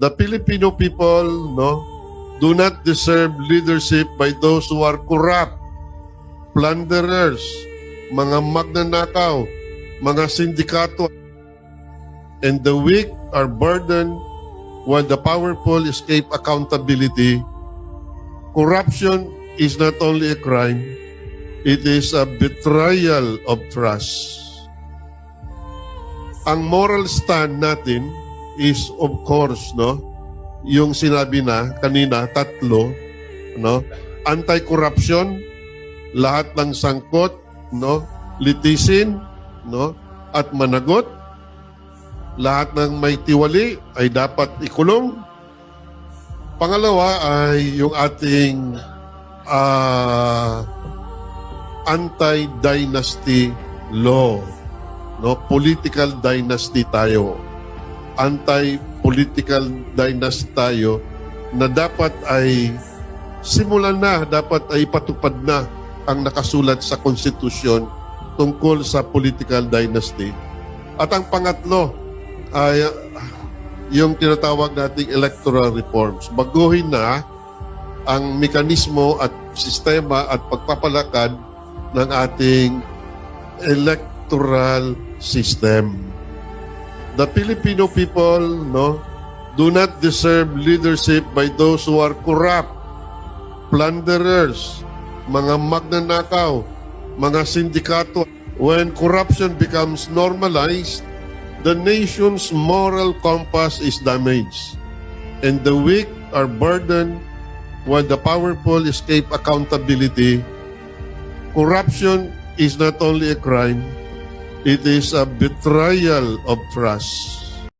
The Filipino people, do not deserve leadership by those who are corrupt, plunderers, mga magnanakaw, mga sindikato, and the weak are burdened while the powerful escape accountability. Corruption is not only a crime, it is a betrayal of trust. Ang moral stand natin is, of course, yung sinabi na kanina, tatlo, anti-corruption, lahat ng sangkot, litisin, at managot, lahat ng may tiwali ay dapat ikulong. Pangalawa ay yung ating anti-dynasty law. Political dynasty tayo. Anti-political dynasty tayo na dapat ay simulan na, dapat ay patupad na ang nakasulat sa konstitusyon tungkol sa political dynasty. At ang pangatlo ay yung tinatawag nating electoral reforms. Baguhin na ang mekanismo at sistema at pagpapalakad ng ating electoral system. The Filipino people, do not deserve leadership by those who are corrupt, plunderers, mga magnanakaw, mga sindikato. When corruption becomes normalized, the nation's moral compass is damaged, and the weak are burdened while the powerful escape accountability. Corruption is not only a crime, it is a betrayal of trust.